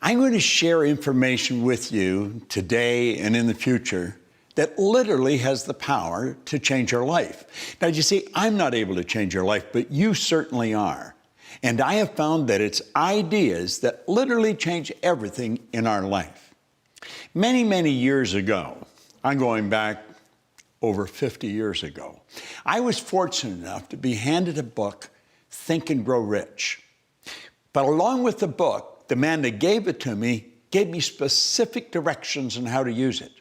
I'm going to share information with you today and in the future that literally has the power to change your life. Now, you see, I'm not able to change your life, but you certainly are. And I have found that it's ideas that literally change everything in our life. Many, many years ago, I'm going back over 50 years ago, I was fortunate enough to be handed a book, Think and Grow Rich. But along with the book, the man that gave it to me gave me specific directions on how to use it.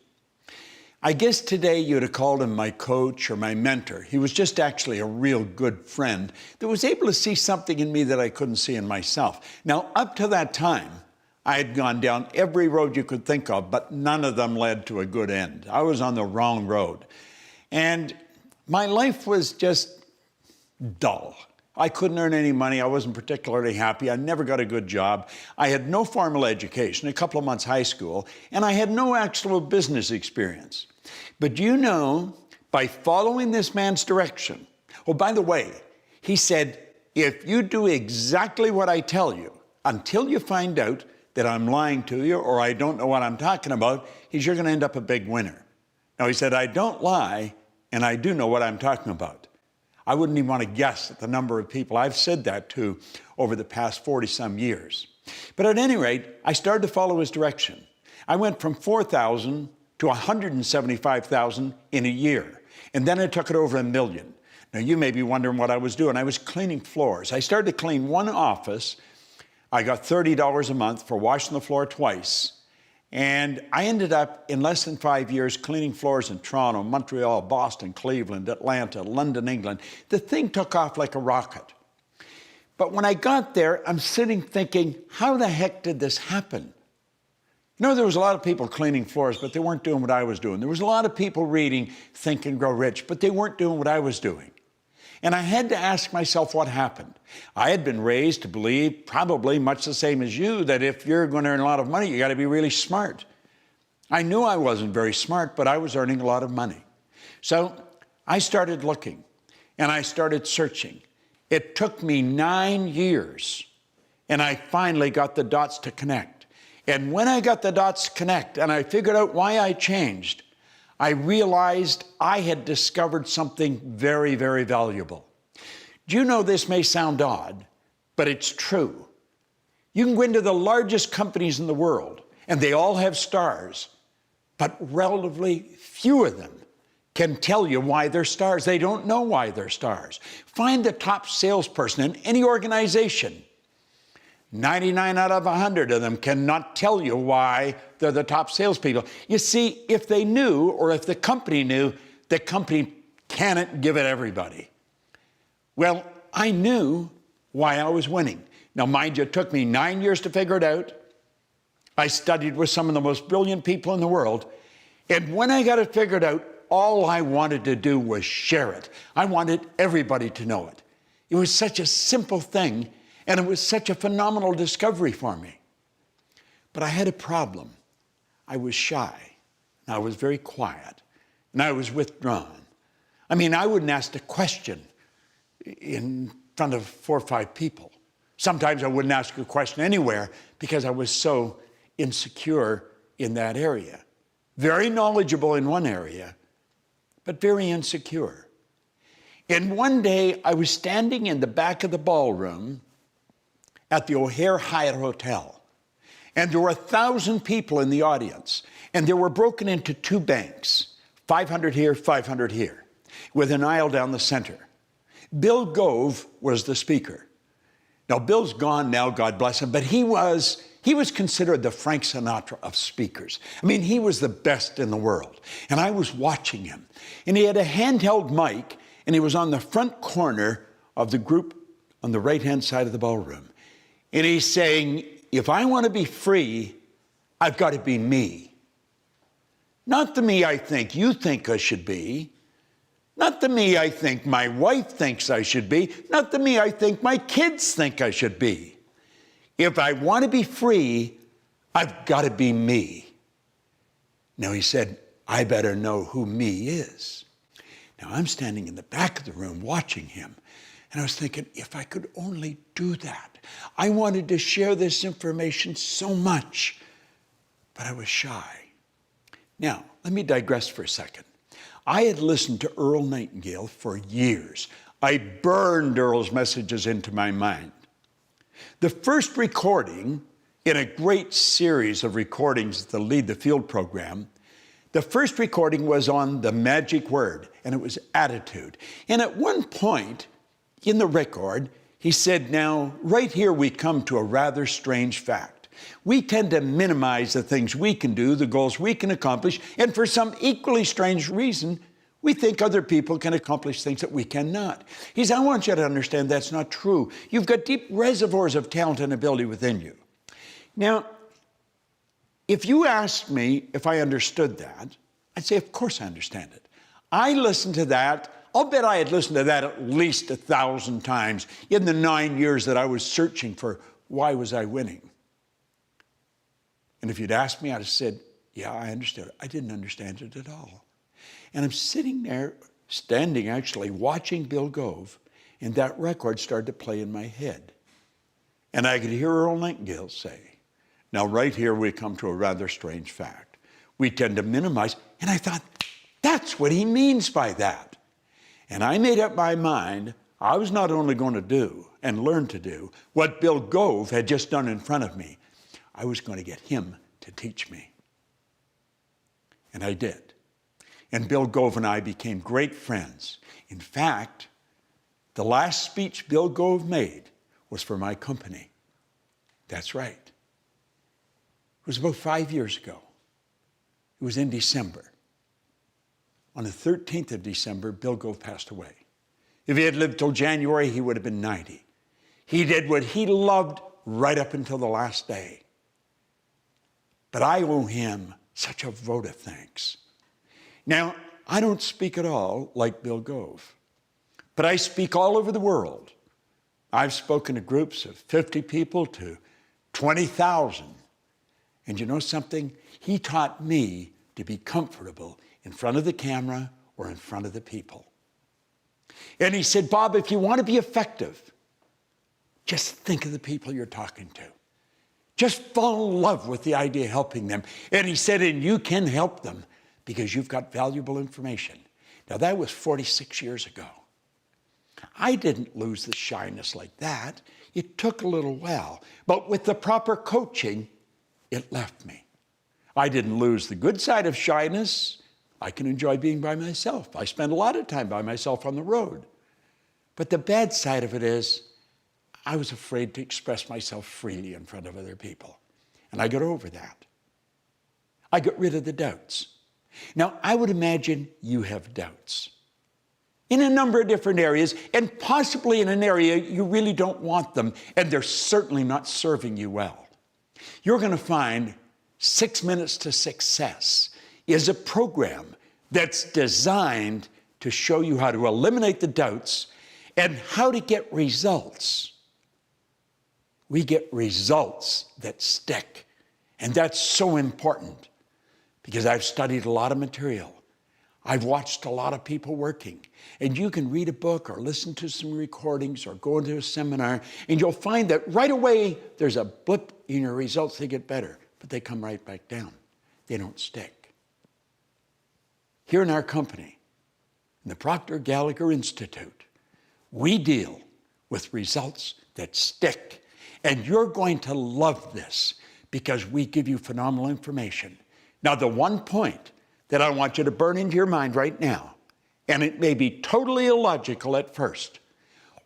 I guess today you'd have called him my coach or my mentor. He was just actually a real good friend that was able to see something in me that I couldn't see in myself. Now, up to that time, I had gone down every road you could think of, but none of them led to a good end. I was on the wrong road. And my life was just dull. I couldn't earn any money. I wasn't particularly happy. I never got a good job. I had no formal education, a couple of months high school, and I had no actual business experience. But you know, by following this man's direction, oh, by the way, he said, if you do exactly what I tell you, until you find out that I'm lying to you or I don't know what I'm talking about, you're going to end up a big winner. Now, he said, I don't lie, and I do know what I'm talking about. I wouldn't even want to guess at the number of people I've said that to over the past 40-some years. But at any rate, I started to follow his direction. I went from 4,000 to 175,000 in a year. And then I took it over 1 million. Now, you may be wondering what I was doing. I was cleaning floors. I started to clean one office. I got $30 a month for washing the floor twice. And I ended up, in less than 5 years, cleaning floors in Toronto, Montreal, Boston, Cleveland, Atlanta, London, England. The thing took off like a rocket. But when I got there, I'm sitting thinking, how the heck did this happen? You know, there was a lot of people cleaning floors, but they weren't doing what I was doing. There was a lot of people reading Think and Grow Rich, but they weren't doing what I was doing. And I had to ask myself what happened. I had been raised to believe, probably much the same as you, that if you're going to earn a lot of money, you got to be really smart. I knew I wasn't very smart, but I was earning a lot of money. So I started looking, and I started searching. It took me 9 years, and I finally got the dots to connect. And when I got the dots to connect, and I figured out why I changed, I realized I had discovered something very, very valuable. Do you know this may sound odd, but it's true. You can go into the largest companies in the world, and they all have stars, but relatively few of them can tell you why they're stars. They don't know why they're stars. Find the top salesperson in any organization. 99 out of 100 of them cannot tell you why they're the top salespeople. You see, if they knew, or if the company knew, the company cannot give it everybody. Well, I knew why I was winning. Now, mind you, it took me 9 years to figure it out. I studied with some of the most brilliant people in the world. And when I got it figured out, all I wanted to do was share it. I wanted everybody to know it. It was such a simple thing. And it was such a phenomenal discovery for me. But I had a problem. I was shy. And I was very quiet. And I was withdrawn. I mean, I wouldn't ask a question in front of 4 or 5 people. Sometimes I wouldn't ask a question anywhere because I was so insecure in that area. Very knowledgeable in one area, but very insecure. And one day I was standing in the back of the ballroom at the O'Hare Hyatt Hotel. And there were 1,000 people in the audience. And they were broken into 2 banks, 500 here, 500 here, with an aisle down the center. Bill Gove was the speaker. Now, Bill's gone now, God bless him, but he was considered the Frank Sinatra of speakers. I mean, he was the best in the world. And I was watching him. And he had a handheld mic, and he was on the front corner of the group on the right-hand side of the ballroom. And he's saying, if I want to be free, I've got to be me. Not the me I think you think I should be. Not the me I think my wife thinks I should be. Not the me I think my kids think I should be. If I want to be free, I've got to be me. Now, he said, I better know who me is. Now, I'm standing in the back of the room watching him. And I was thinking, if I could only do that. I wanted to share this information so much, but I was shy. Now, let me digress for a second. I had listened to Earl Nightingale for years. I burned Earl's messages into my mind. The first recording in a great series of recordings that lead the field program, the first recording was on the magic word, and it was attitude. And at one point in the record, he said, now, right here we come to a rather strange fact. We tend to minimize the things we can do, the goals we can accomplish, and for some equally strange reason, we think other people can accomplish things that we cannot. He said, I want you to understand that's not true. You've got deep reservoirs of talent and ability within you. Now, if you asked me if I understood that, I'd say, of course I understand it. I listened to that. I'll bet I had listened to that at least 1,000 times in the 9 years that I was searching for why was I winning. And if you'd asked me, I'd have said, yeah, I understood it. I didn't understand it at all. And I'm sitting there, standing actually, watching Bill Gove, and that record started to play in my head. And I could hear Earl Nightingale say, now right here we come to a rather strange fact. We tend to minimize, and I thought, that's what he means by that. And I made up my mind, I was not only going to do and learn to do what Bill Gove had just done in front of me, I was going to get him to teach me. And I did. And Bill Gove and I became great friends. In fact, the last speech Bill Gove made was for my company. That's right. It was about 5 years ago. It was in December. On the 13th of December, Bill Gove passed away. If he had lived till January, he would have been 90. He did what he loved right up until the last day. But I owe him such a vote of thanks. Now, I don't speak at all like Bill Gove, but I speak all over the world. I've spoken to groups of 50 people to 20,000. And you know something? He taught me to be comfortable in front of the camera or in front of the people. And he said, Bob, if you want to be effective, just think of the people you're talking to. Just fall in love with the idea of helping them. And he said, and you can help them because you've got valuable information. Now, that was 46 years ago. I didn't lose the shyness like that. It took a little while. But with the proper coaching, it left me. I didn't lose the good side of shyness. I can enjoy being by myself. I spend a lot of time by myself on the road. But the bad side of it is I was afraid to express myself freely in front of other people. And I got over that. I got rid of the doubts. Now, I would imagine you have doubts in a number of different areas, and possibly in an area you really don't want them, and they're certainly not serving you well. You're going to find 6 Minutes to Success is a program that's designed to show you how to eliminate the doubts and how to get results. We get results that stick, and that's so important because I've studied a lot of material. I've watched a lot of people working, and you can read a book or listen to some recordings or go into a seminar, and you'll find that right away there's a blip in your results. They get better, but they come right back down. They don't stick. Here in our company, in the Proctor Gallagher Institute, we deal with results that stick, and you're going to love this because we give you phenomenal information. Now, the one point that I want you to burn into your mind right now, and it may be totally illogical at first.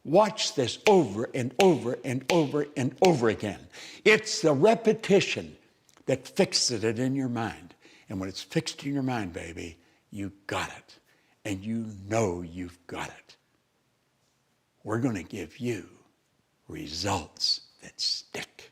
Watch this over and over and over and over again. It's the repetition that fixes it in your mind. And when it's fixed in your mind, baby, you got it. And you know you've got it. We're going to give you results that stick.